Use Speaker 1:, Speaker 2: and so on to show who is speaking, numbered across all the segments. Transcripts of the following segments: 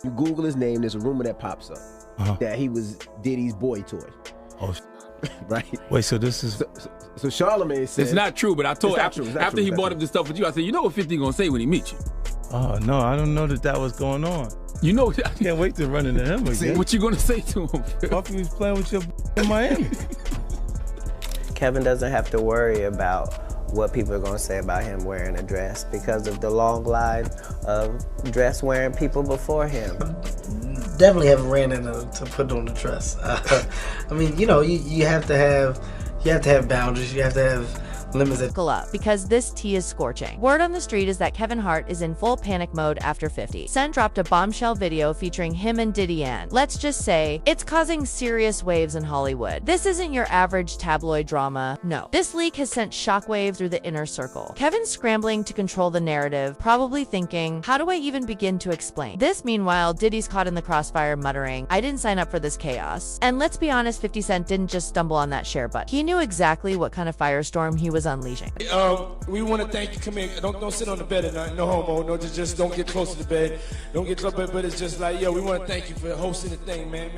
Speaker 1: You Google his name, there's a rumor that pops up that he was Diddy's boy toy.
Speaker 2: Oh,
Speaker 1: right?
Speaker 2: wait, so this is...
Speaker 1: So Charlamagne said...
Speaker 3: It's not true, but I told after he brought up this stuff with you, I said, you know what 50 gonna say when he meets you?
Speaker 2: Oh, no, I don't know that was going on.
Speaker 3: You know...
Speaker 2: I can't wait to run into him again.
Speaker 3: What you gonna say to him?
Speaker 2: Fuck, he was playing with your in Miami.
Speaker 4: Kevin doesn't have to worry about what people are going to say about him wearing a dress because of the long line of dress-wearing people before him.
Speaker 5: Definitely haven't ran into to put on the dress. I mean, you know, you have to have boundaries. You have to have limits.
Speaker 6: Up because this tea is scorching. Word on the street is that Kevin Hart is in full panic mode after 50 Cent dropped a Bombshell video featuring him and Diddy, and let's just say it's causing serious waves in Hollywood. This isn't your average tabloid drama. No, this leak has sent shockwaves through the inner circle. Kevin's scrambling to control the narrative, probably thinking, how do I even begin to explain this? Meanwhile, Diddy's caught in the crossfire, muttering, I didn't sign up for this chaos. And let's be honest, 50 Cent didn't just stumble on that share button. He knew exactly what kind of firestorm he was unleashing.
Speaker 7: We want to thank you. Come in. Don't sit on the bed at night. No homo. No, just don't get close to the bed. Don't get close. But it's just like, yo, we want to thank you for hosting the thing, man.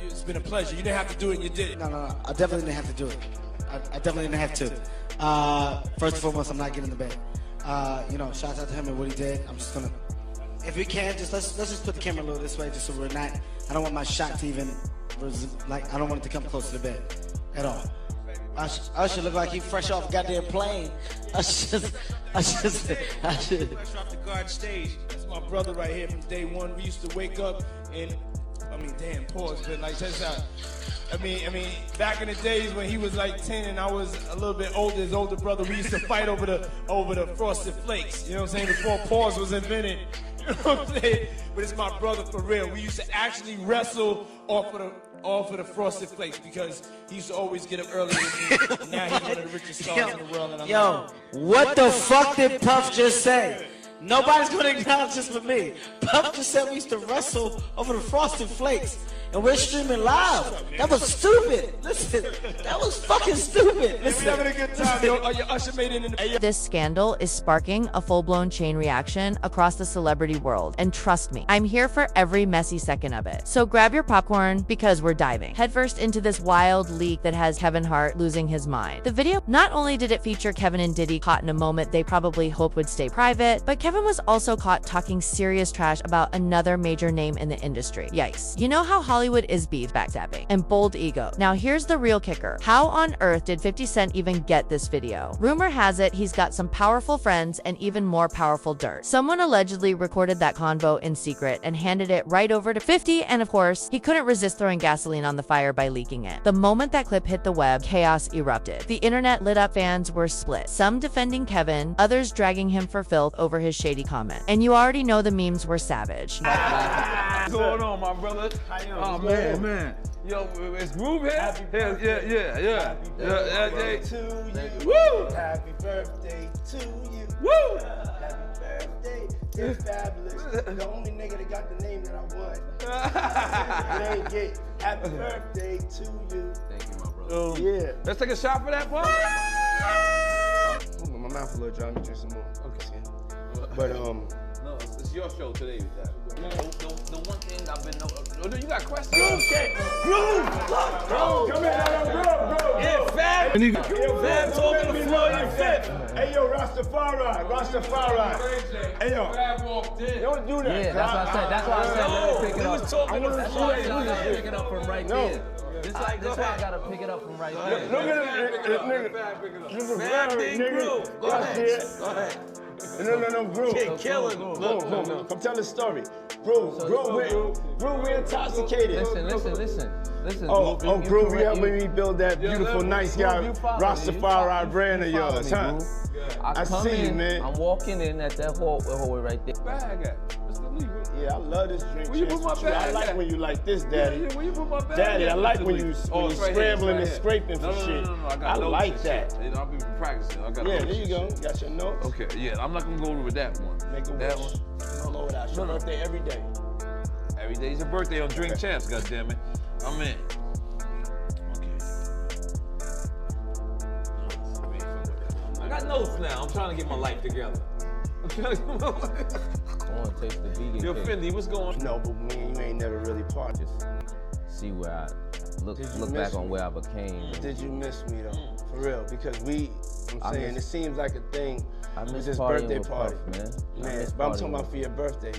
Speaker 7: It's been a pleasure. You didn't have to do it, and you did it.
Speaker 5: No. I definitely didn't have to do it. I definitely didn't have to. First and foremost, I'm not getting in the bed. You know, shout out to him and what he did. I'm just gonna, if we can, just let's just put the camera a little this way, just so we're not. I don't want my shot to even, like, I don't want it to come close to the bed at all. I should look like he fresh off a goddamn plane. I should.
Speaker 7: Fresh off the guard stage. That's my brother right here from day one. We used to wake up and, I mean, damn, pause, but like, check this out. I mean, back in the days when he was like 10 and I was a little bit older, his older brother, we used to fight over the Frosted Flakes. You know what I'm saying? Before pause was invented. You know what I'm saying? But it's my brother for real. We used to actually wrestle off of the Frosted Flakes because he used to always get up early with me. And now he's one of the richest stars in the world. And I'm
Speaker 5: what the fuck did Puff just say? Nobody's gonna acknowledge this but me. Puff just said we used to wrestle over the Frosted Flakes. And we're streaming live. That was stupid. Listen, that was fucking stupid. Listen.
Speaker 7: We're having a good time, yo. Your Usher made it in the...
Speaker 6: This scandal is sparking a full-blown chain reaction across the celebrity world. And trust me, I'm here for every messy second of it. So grab your popcorn because we're diving headfirst into this wild leak that has Kevin Hart losing his mind. The video, not only did it feature Kevin and Diddy caught in a moment they probably hoped would stay private, but Kevin was also caught talking serious trash about another major name in the industry. Yikes. You know how Hollywood is beef backstabbing and bold ego. Now here's the real kicker. How on earth did 50 Cent even get this video? Rumor has it he's got some powerful friends and even more powerful dirt. Someone allegedly recorded that convo in secret and handed it right over to 50, and of course, he couldn't resist throwing gasoline on the fire by leaking it. The moment that clip hit the web, chaos erupted. The internet lit up, fans were split. Some defending Kevin, others dragging him for filth over his shady comment. And you already know the memes were savage.
Speaker 3: What's going on, my brother? Oh, man. Yo, is Groove here?
Speaker 8: Happy birthday.
Speaker 3: Yeah.
Speaker 8: Happy birthday to you.
Speaker 3: Woo!
Speaker 8: Happy birthday to you.
Speaker 3: Woo!
Speaker 8: Happy birthday. It's fabulous. The only nigga that got the name that I want. Happy birthday to you.
Speaker 3: Thank you, my brother.
Speaker 8: Yeah.
Speaker 3: Let's take a shot for that, bro.
Speaker 8: My mouth a little dry. Let me drink some more. Okay. But
Speaker 3: no, it's your show today.
Speaker 8: No.
Speaker 3: The one thing I've been no, you got questions?
Speaker 8: Groove! Come here, bro.
Speaker 3: Yeah, Fab. Fab told me the floor, you fit.
Speaker 8: Hey, yo, Rastafari. Hey, yo.
Speaker 3: Fab walked in.
Speaker 8: Don't do that.
Speaker 9: Yeah, that's why I said let me pick it up.
Speaker 3: That's
Speaker 9: why I gotta pick it up from right there. This why I gotta pick it up from right there.
Speaker 8: Look at this nigga.
Speaker 3: Fab did Groove. Go ahead.
Speaker 8: No, Groove.
Speaker 3: Killing.
Speaker 8: Come tell the story. Groove, we're intoxicated.
Speaker 9: Listen.
Speaker 8: Oh, Groove, you helping me build that beautiful, nice guy, Rastafari brand of yours, huh? I see you, man.
Speaker 9: I'm walking in at that hallway right there.
Speaker 3: Bag at? Mr. Lee.
Speaker 8: Yeah, I love this drink.
Speaker 3: Where you put my bag
Speaker 8: I like
Speaker 3: at?
Speaker 8: when you like this, Daddy.
Speaker 3: Yeah, where you put my bag
Speaker 8: Daddy,
Speaker 3: at,
Speaker 8: I like
Speaker 3: Mr.
Speaker 8: when
Speaker 3: Lee?
Speaker 8: you
Speaker 3: It's right
Speaker 8: scrambling
Speaker 3: here,
Speaker 8: and scraping for shit.
Speaker 3: No, I got
Speaker 8: I
Speaker 3: notes
Speaker 8: like
Speaker 3: and
Speaker 8: that.
Speaker 3: shit. I've been practicing. I got
Speaker 8: Yeah,
Speaker 3: notes
Speaker 8: there you
Speaker 3: and
Speaker 8: go.
Speaker 3: shit.
Speaker 8: Got your notes?
Speaker 3: Okay, yeah, I'm not gonna go over with that one.
Speaker 8: Make a
Speaker 3: that
Speaker 8: wish.
Speaker 3: one.
Speaker 8: Blow it out. It's your birthday every day.
Speaker 3: Every day's your birthday on Drink Champs, goddammit. I'm in. I got notes now. I'm trying to get my life together.
Speaker 9: on, taste the vegan
Speaker 3: Yo,
Speaker 9: cake.
Speaker 3: Fendi, what's going on?
Speaker 8: No, but me and you ain't never really partied.
Speaker 9: See where I look back on where I became.
Speaker 8: Did you miss me though? For real, because I'm saying it seems like a thing.
Speaker 9: I
Speaker 8: with
Speaker 9: miss
Speaker 8: this
Speaker 9: partying
Speaker 8: birthday
Speaker 9: with
Speaker 8: party,
Speaker 9: Puff, man.
Speaker 8: Man, but I'm talking about for your birthday.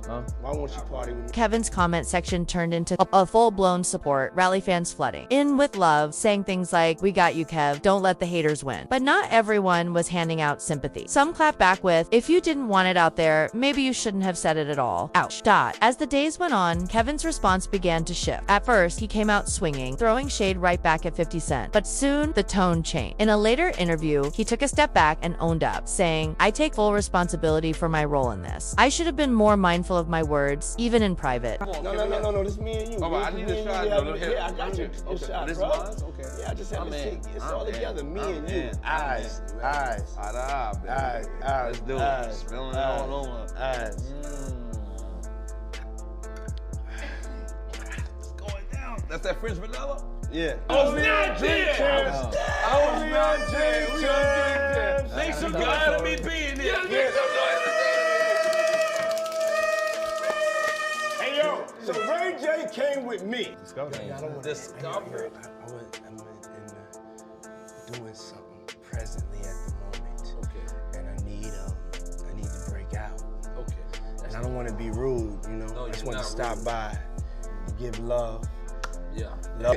Speaker 9: Huh?
Speaker 8: Why won't you party with me?
Speaker 6: Kevin's comment section turned into a full-blown support, rally fans flooding in with love, saying things like, "We got you, Kev, don't let the haters win." But not everyone was handing out sympathy. Some clapped back with, "If you didn't want it out there, maybe you shouldn't have said it at all. Ouch." As the days went on, Kevin's response began to shift. At first, he came out swinging, throwing shade right back at 50 Cent. But soon, the tone changed. In a later interview, he took a step back and owned up, saying, "I take full responsibility for my role in this. I should have been more mindful of my words, even in private."
Speaker 8: No, this me and you.
Speaker 3: Oh, I need a shot.
Speaker 8: Yeah, I got you. Your shot,
Speaker 3: This
Speaker 8: bro.
Speaker 3: mine? Okay.
Speaker 8: Yeah, I just have to see. It's all together. Me and you.
Speaker 3: in.
Speaker 8: Eyes.
Speaker 3: Let's do it. Spilling it all over.
Speaker 8: Eyes.
Speaker 3: It's going down. That's that French vanilla?
Speaker 8: Yeah.
Speaker 3: I was not there. I was not there. Thanks for glad me being there.
Speaker 8: Hey, yo, so Ray J came with me.
Speaker 3: Discovery.
Speaker 8: I went doing something presently at the moment.
Speaker 3: Okay.
Speaker 8: And I need to break out.
Speaker 3: Okay.
Speaker 8: And I don't want to be rude, you know.
Speaker 3: No,
Speaker 8: I just
Speaker 3: you're
Speaker 8: want to
Speaker 3: not
Speaker 8: stop
Speaker 3: rude.
Speaker 8: by and give love.
Speaker 3: Yeah.
Speaker 8: Love.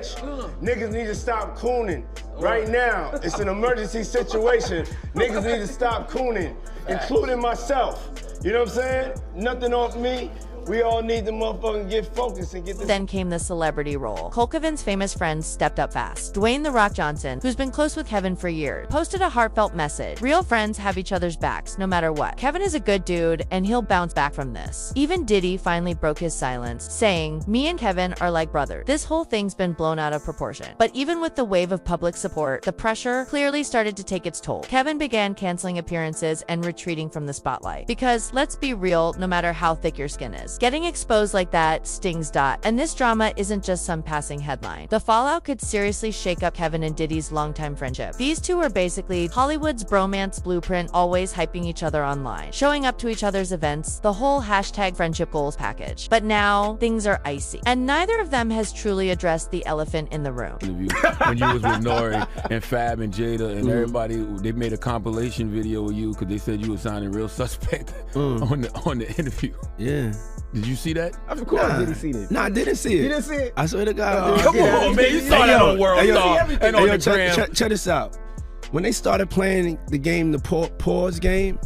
Speaker 8: Niggas need to stop cooning. Right now, it's an emergency situation. Niggas need to stop cooning, including myself. You know what I'm saying? Nothing off me. We all need to motherfucking get focused and get this.
Speaker 6: Then came the celebrity role. Cole Kevin's famous friends stepped up fast. Dwayne "The Rock" Johnson, who's been close with Kevin for years, posted a heartfelt message. "Real friends have each other's backs, no matter what. Kevin is a good dude, and he'll bounce back from this." Even Diddy finally broke his silence, saying, "Me and Kevin are like brothers." This whole thing's been blown out of proportion. But even with the wave of public support, the pressure clearly started to take its toll. Kevin began canceling appearances and retreating from the spotlight. Because, let's be real, no matter how thick your skin is, getting exposed like that stings. And this drama isn't just some passing headline. The fallout could seriously shake up Kevin and Diddy's longtime friendship. These two were basically Hollywood's bromance blueprint, always hyping each other online, showing up to each other's events, the whole #friendship goals package. But now, things are icy. And neither of them has truly addressed the elephant in the room.
Speaker 10: When you was with Nori and Fab and Jada and everybody, they made a compilation video with you because they said you were sounding real suspect on the interview.
Speaker 11: Yeah.
Speaker 10: Did you see that?
Speaker 1: Of course, I didn't see it.
Speaker 11: No, I didn't see it.
Speaker 1: You didn't see it?
Speaker 11: I swear to God.
Speaker 10: Come on, man. You saw that on World Star and on the gram.
Speaker 11: Check this out. When they started playing the game, the pause game,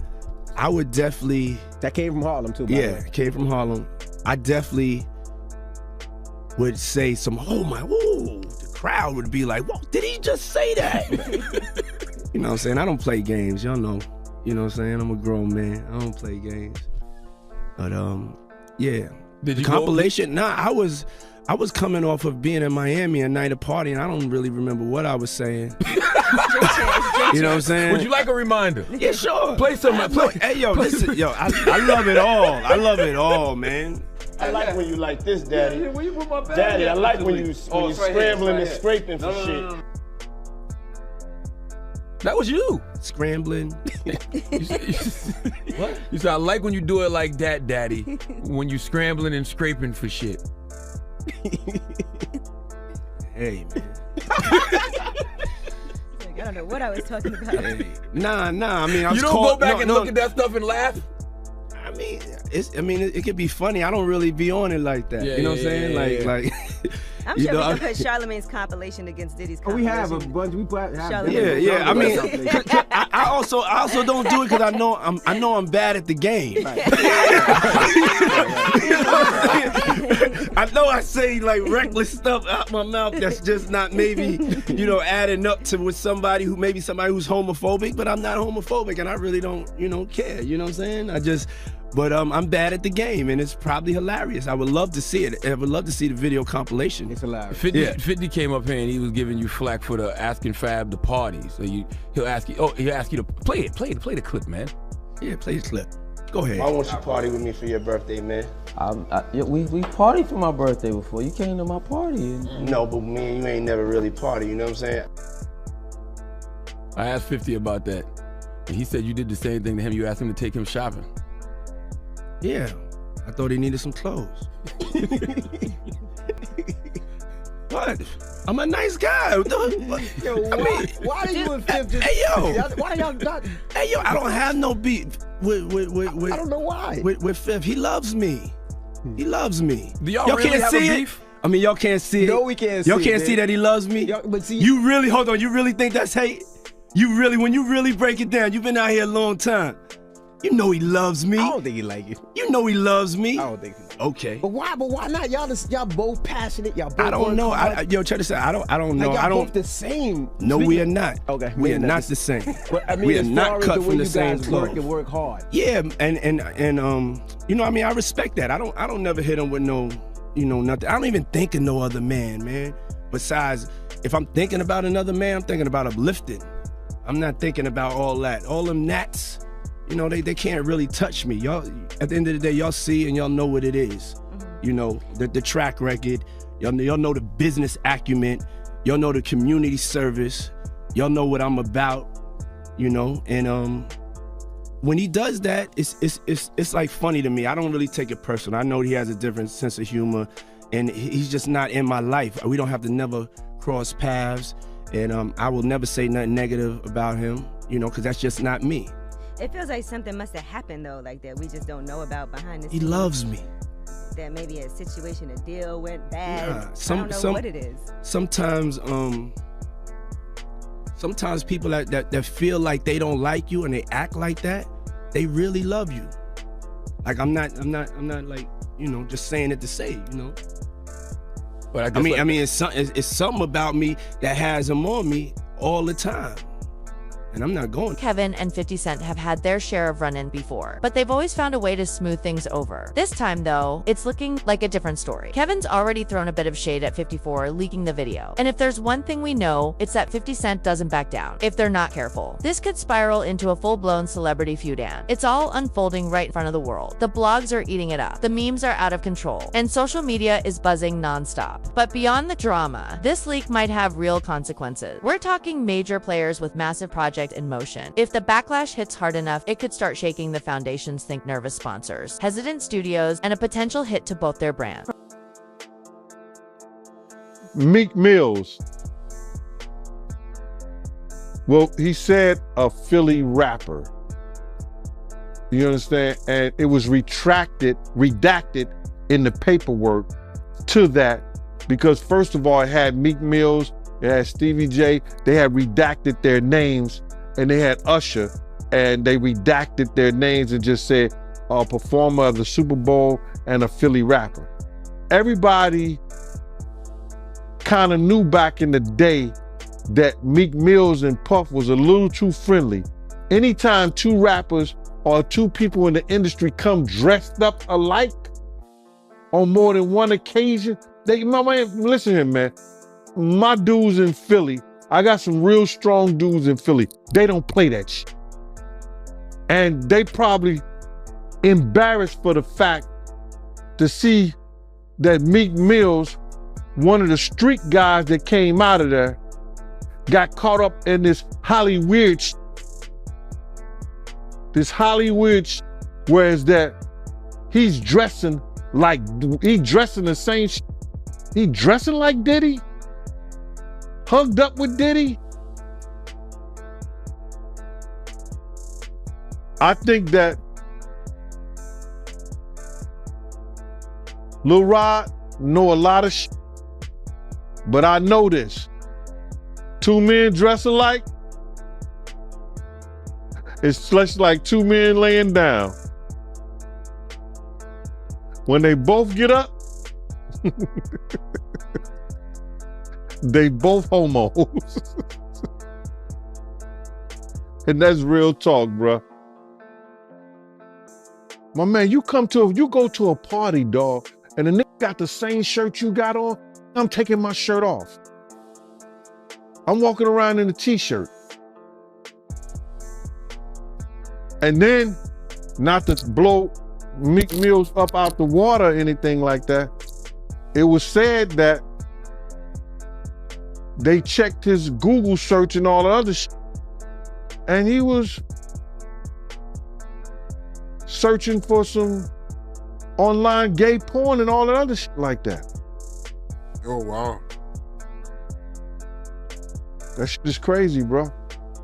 Speaker 11: I would definitely...
Speaker 1: That came from Harlem, too, by the way.
Speaker 11: Yeah, came from Harlem. I definitely would say some, oh my, whoa. The crowd would be like, whoa, did he just say that? You know what I'm saying? I don't play games, y'all know. You know what I'm saying? I'm a grown man. I don't play games. But, yeah.
Speaker 10: Did you
Speaker 11: compilation? Nah, I was coming off of being in Miami a night of partying. I don't really remember what I was saying. You know what I'm saying?
Speaker 10: Would you like a reminder?
Speaker 11: Yeah, sure.
Speaker 10: Play some.
Speaker 11: Hey, yo, listen, yo, I love it all. I love it all, man.
Speaker 8: I like when you like this, Daddy.
Speaker 3: Where you put my bag?
Speaker 8: Daddy, I like when you
Speaker 3: it's right
Speaker 8: scrambling
Speaker 3: here,
Speaker 8: and scraping for
Speaker 3: No.
Speaker 8: shit.
Speaker 10: That was you.
Speaker 11: Scrambling.
Speaker 10: What? You said, I like when you do it like that, Daddy. When you scrambling and scraping for shit.
Speaker 11: Hey, man.
Speaker 12: I don't know what I was talking about.
Speaker 11: Hey. Nah. I mean, I was
Speaker 10: You don't
Speaker 11: called,
Speaker 10: go back and look at that stuff and laugh?
Speaker 11: I mean, it could be funny. I don't really be on it like that.
Speaker 10: Yeah,
Speaker 11: you know what I'm saying? Like.
Speaker 12: I'm
Speaker 11: You
Speaker 12: sure
Speaker 11: know,
Speaker 12: we can put Charlamagne's compilation against Diddy's
Speaker 1: Oh, we
Speaker 12: compilation.
Speaker 1: have a bunch. We put.
Speaker 11: Yeah. I mean, I also don't do it because I know I'm bad at the game. I know I say like reckless stuff out my mouth that's just not maybe adding up to with somebody who's homophobic, but I'm not homophobic and I really don't care. You know what I'm saying? But I'm bad at the game, and it's probably hilarious. I would love to see it. I would love to see the video compilation.
Speaker 1: It's hilarious.
Speaker 10: 50 came up here and he was giving you flack for the asking Fab the party. So he'll ask you to play the clip, man.
Speaker 11: Yeah, play the clip. Go ahead.
Speaker 8: Why won't you party with me for your birthday, man?
Speaker 9: We partied for my birthday before. You came to my party.
Speaker 8: No, but me and you ain't never really party. You know what I'm saying?
Speaker 10: I asked 50 about that, and he said you did the same thing to him. You asked him to take him shopping.
Speaker 11: Yeah, I thought he needed some clothes. What? I'm a nice guy.
Speaker 1: Yo, why are you and Fifth just?
Speaker 11: Hey, yo.
Speaker 1: Why y'all not?
Speaker 11: Hey, yo, I don't have no beef with
Speaker 1: I don't know why.
Speaker 11: With Fifth. He loves me. He loves me.
Speaker 10: Do y'all really
Speaker 11: can't
Speaker 10: have
Speaker 11: see
Speaker 10: a
Speaker 11: it?
Speaker 10: beef?
Speaker 11: I mean, y'all can't see it.
Speaker 1: No, we can't
Speaker 11: Y'all
Speaker 1: see
Speaker 11: can't
Speaker 1: it,
Speaker 11: see
Speaker 1: man.
Speaker 11: that he loves me?
Speaker 1: But see,
Speaker 11: you really, hold on, you really think that's hate? When you really break it down, you've been out here a long time. You know he loves me.
Speaker 1: I don't think he like you.
Speaker 11: You know he loves me.
Speaker 1: I don't think he.
Speaker 11: Okay.
Speaker 1: But why not? Y'all both passionate. Y'all both.
Speaker 11: I don't know. Yo, check this out. I don't know.
Speaker 1: Like
Speaker 11: I don't.
Speaker 1: both the same.
Speaker 11: No, we are not.
Speaker 1: Okay.
Speaker 11: We are not the same.
Speaker 1: But I mean,
Speaker 11: we are
Speaker 1: as
Speaker 11: not
Speaker 1: far as
Speaker 11: cut
Speaker 1: the way
Speaker 11: from the
Speaker 1: you
Speaker 11: same
Speaker 1: guys
Speaker 11: cloth.
Speaker 1: work hard.
Speaker 11: Yeah, and you know, I mean, I respect that. I don't never hit him with no, nothing. I don't even think of no other man. Besides, if I'm thinking about another man, I'm thinking about uplifting. I'm not thinking about all that. All them gnats, they can't really touch me. Y'all, at the end of the day, y'all see and y'all know what it is. The track record. Y'all know the business acumen. Y'all know the community service. Y'all know what I'm about. And when he does that, it's like funny to me. I don't really take it personal. I know he has a different sense of humor, and he's just not in my life. We don't have to never cross paths, and I will never say nothing negative about him, because that's just not me.
Speaker 12: It feels like something must have happened though, like that we just don't know about behind the scenes.
Speaker 11: He loves me.
Speaker 12: That maybe a situation, a deal went bad.
Speaker 11: Yeah,
Speaker 12: I don't know what it is.
Speaker 11: Sometimes people that feel like they don't like you and they act like that, they really love you. Like I'm not like, just saying it to say, But I mean, it's something about me that has him on me all the time. And I'm not going.
Speaker 6: Kevin and 50 Cent have had their share of run-in before, but they've always found a way to smooth things over. This time, though, it's looking like a different story. Kevin's already thrown a bit of shade at 54 leaking the video. And if there's one thing we know, it's that 50 Cent doesn't back down if they're not careful. This could spiral into a full-blown celebrity feud. It's all unfolding right in front of the world. The blogs are eating it up. The memes are out of control. And social media is buzzing nonstop. But beyond the drama, this leak might have real consequences. We're talking major players with massive projects in motion. If the backlash hits hard enough, it could start shaking the foundation's Think Nervous sponsors, hesitant studios, and a potential hit to both their brands.
Speaker 13: Meek Mills. Well, he said a Philly rapper. You understand? And it was redacted in the paperwork to that because first of all, it had Meek Mills, it had Stevie J, they had redacted their names, and they had Usher, and they redacted their names and just said a performer of the Super Bowl and a Philly rapper. Everybody kind of knew back in the day that Meek Mills and Puff was a little too friendly. Anytime two rappers or two people in the industry come dressed up alike on more than one occasion, listen here, man. My dudes in Philly, I got some real strong dudes in Philly. They don't play that shit. And they probably embarrassed for the fact to see that Meek Mills, one of the street guys that came out of there, got caught up in this Hollywood whereas that he's dressing the same shit. He dressing like Diddy? Hugged up with Diddy? I think that Lil Rod know a lot of shit, but I know this. Two men dress alike, it's just like two men laying down. When they both get up, they both homos. And that's real talk, bruh. My man, you go to a party, dog, and the nigga got the same shirt you got on, I'm taking my shirt off. I'm walking around in a t-shirt. And then, not to blow Meek Mills up out the water or anything like that, it was said that they checked his Google search and all the other shit, and he was searching for some online gay porn and all that other shit like that.
Speaker 8: Oh, wow.
Speaker 13: That shit is crazy, bro.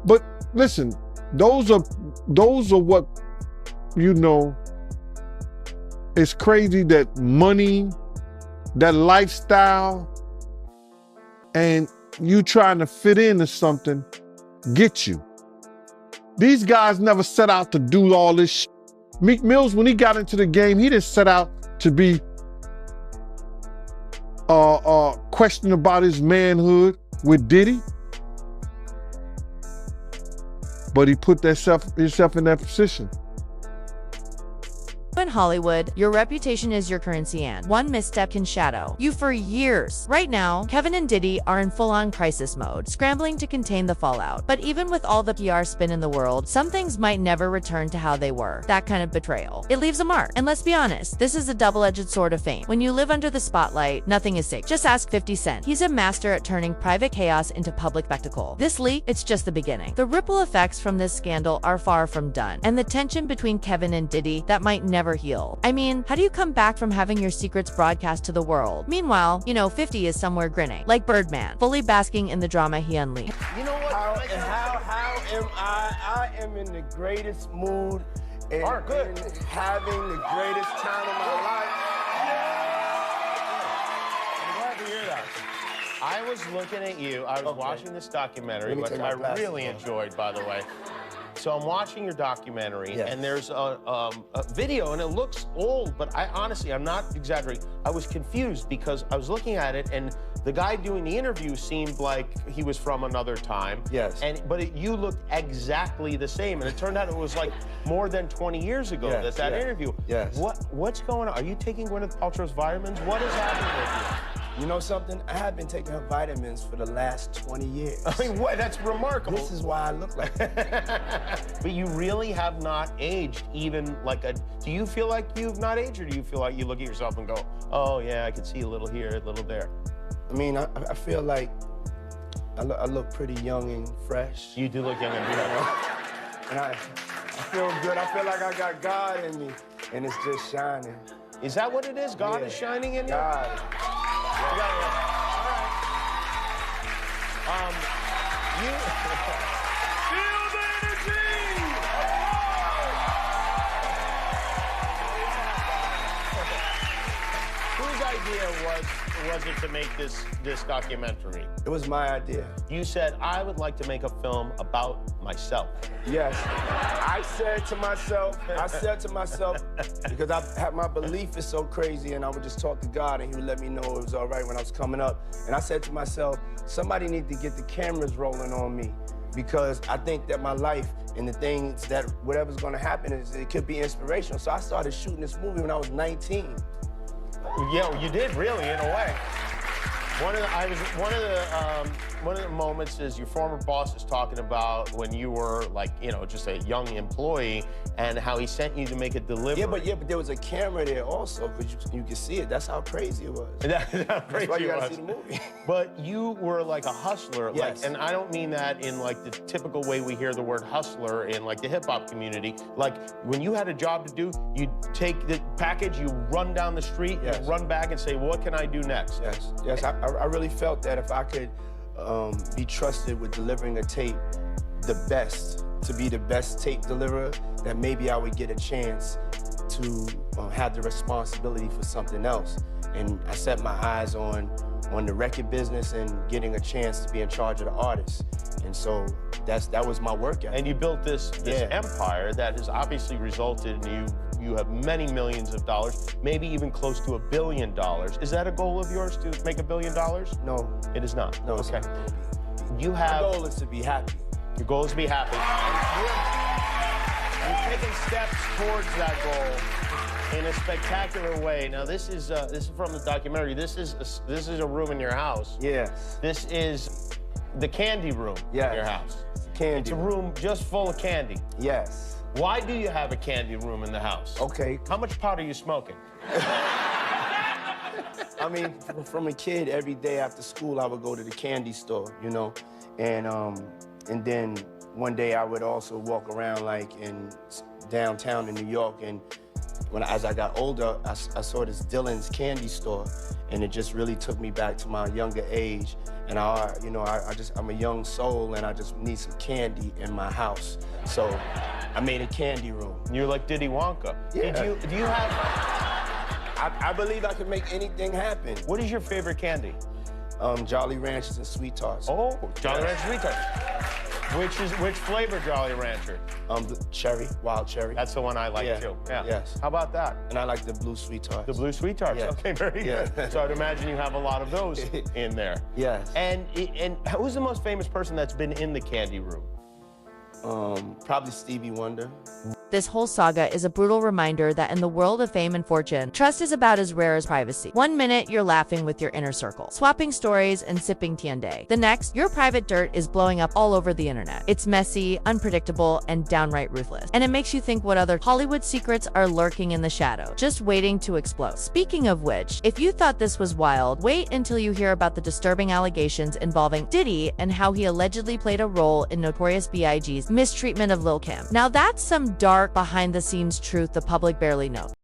Speaker 13: But listen, those are what, you know, it's crazy that money, that lifestyle, and you trying to fit into something get you. These guys never set out to do all this shit. Meek Mills, when he got into the game, he didn't set out to be questioning about his manhood with Diddy. But he put himself in that position.
Speaker 6: In Hollywood, your reputation is your currency, and one misstep can shadow you for years. Right now, Kevin and Diddy are in full-on crisis mode, scrambling to contain the fallout. But even with all the PR spin in the world, some things might never return to how they were. That kind of betrayal. It leaves a mark. And let's be honest, this is a double-edged sword of fame. When you live under the spotlight, nothing is safe. Just ask 50 Cent. He's a master at turning private chaos into public spectacle. This leak, it's just the beginning. The ripple effects from this scandal are far from done, and the tension between Kevin and Diddy, that might never heal. I mean, how do you come back from having your secrets broadcast to the world? Meanwhile, you know, 50 is somewhere grinning, like Birdman, fully basking in the drama he unleashed.
Speaker 8: You know what? How am I? I am in the greatest mood and having the greatest time of my life.
Speaker 14: I'm glad to hear that. I was looking at you. I was watching this documentary, which I really enjoyed, by the way. So I'm watching your documentary, and there's a video, and it looks old, but I'm not exaggerating. I was confused because I was looking at it, and the guy doing the interview seemed like he was from another time.
Speaker 8: Yes.
Speaker 14: But you looked exactly the same, and it turned out it was like more than 20 years ago that interview.
Speaker 8: Yes.
Speaker 14: What's going on? Are you taking Gwyneth Paltrow's vitamins? What is happening with you?
Speaker 8: You know something? I have been taking her vitamins for the last 20 years.
Speaker 14: I mean, what? That's remarkable.
Speaker 8: This is why I look like that.
Speaker 14: But you really have not aged even like do you feel like you've not aged, or do you feel like you look at yourself and go, oh yeah, I could see a little here, a little there?
Speaker 8: I mean, I feel like I look pretty young and fresh.
Speaker 14: You do look young and beautiful.
Speaker 8: And I feel good. I feel like I got God in me, and it's just shining.
Speaker 14: Is that what it is? God is shining in you?
Speaker 8: God.
Speaker 14: All right.
Speaker 3: Feel the energy!
Speaker 14: Whose idea was it to make this documentary?
Speaker 8: It was my idea.
Speaker 14: You said, I would like to make a film about myself.
Speaker 8: Yes. I said to myself, because my belief is so crazy, and I would just talk to God, and he would let me know it was all right when I was coming up. And I said to myself, somebody needs to get the cameras rolling on me, because I think that my life and the things that whatever's gonna happen it could be inspirational. So I started shooting this movie when I was 19.
Speaker 14: Yeah, you did really, in a way. One of the moments is your former boss is talking about when you were like, you know, just a young employee, and how he sent you to make a delivery.
Speaker 8: Yeah, but there was a camera there also, but you can see it. That's how crazy it was.
Speaker 14: That's
Speaker 8: why you gotta see the movie.
Speaker 14: But you were like a hustler,
Speaker 8: yes.
Speaker 14: And I don't mean that in like the typical way we hear the word hustler in like the hip hop community. Like when you had a job to do, you'd take the package, you run down the street, you run back and say, what can I do next?
Speaker 8: Yes. I really felt that if I could be trusted with delivering a tape to be the best tape deliverer, that maybe I would get a chance to have the responsibility for something else. And I set my eyes on the record business and getting a chance to be in charge of the artists. And so that was my work ethic.
Speaker 14: And you built this empire that has obviously resulted in you have many millions of dollars, maybe even close to $1 billion. Is that a goal of yours, to make $1 billion?
Speaker 8: No.
Speaker 14: It is not?
Speaker 8: No,
Speaker 14: okay.
Speaker 8: My goal is to be happy.
Speaker 14: Your goal is to be happy. You're taking steps towards that goal in a spectacular way. Now, this is from the documentary. This is a room in your house.
Speaker 8: Yes.
Speaker 14: This is the candy room in your house.
Speaker 8: Candy.
Speaker 14: It's a room just full of candy.
Speaker 8: Yes.
Speaker 14: Why do you have a candy room in the house?
Speaker 8: Okay.
Speaker 14: How much pot are you smoking?
Speaker 8: I mean, from a kid, every day after school, I would go to the candy store, you know, and then one day I would also walk around like in downtown in New York, and as I got older, I saw this Dylan's candy store, and it just really took me back to my younger age. And I'm a young soul, and I just need some candy in my house. So I made a candy room.
Speaker 14: You're like Diddy Wonka.
Speaker 8: Yeah.
Speaker 14: Do you have?
Speaker 8: I believe I can make anything happen.
Speaker 14: What is your favorite candy?
Speaker 8: Jolly Ranchers and Sweet Tarts.
Speaker 14: Oh, Jolly Rancher Sweet Tarts. Which flavor Jolly Rancher?
Speaker 8: The cherry, wild cherry.
Speaker 14: That's the one I like too. Yeah.
Speaker 8: Yes.
Speaker 14: How about that?
Speaker 8: And I like the blue Sweet Tarts.
Speaker 14: The blue Sweet Tarts.
Speaker 8: Yeah.
Speaker 14: Okay, very good. So I'd imagine you have a lot of those in there.
Speaker 8: Yes.
Speaker 14: And who's the most famous person that's been in the candy room?
Speaker 8: Probably Stevie Wonder.
Speaker 6: This whole saga is a brutal reminder that in the world of fame and fortune, trust is about as rare as privacy. One minute, you're laughing with your inner circle, swapping stories and sipping tiende. The next, your private dirt is blowing up all over the internet. It's messy, unpredictable, and downright ruthless. And it makes you think what other Hollywood secrets are lurking in the shadow, just waiting to explode. Speaking of which, if you thought this was wild, wait until you hear about the disturbing allegations involving Diddy and how he allegedly played a role in Notorious B.I.G.'s mistreatment of Lil' Kim. Now that's some dark, behind-the-scenes truth the public barely knows.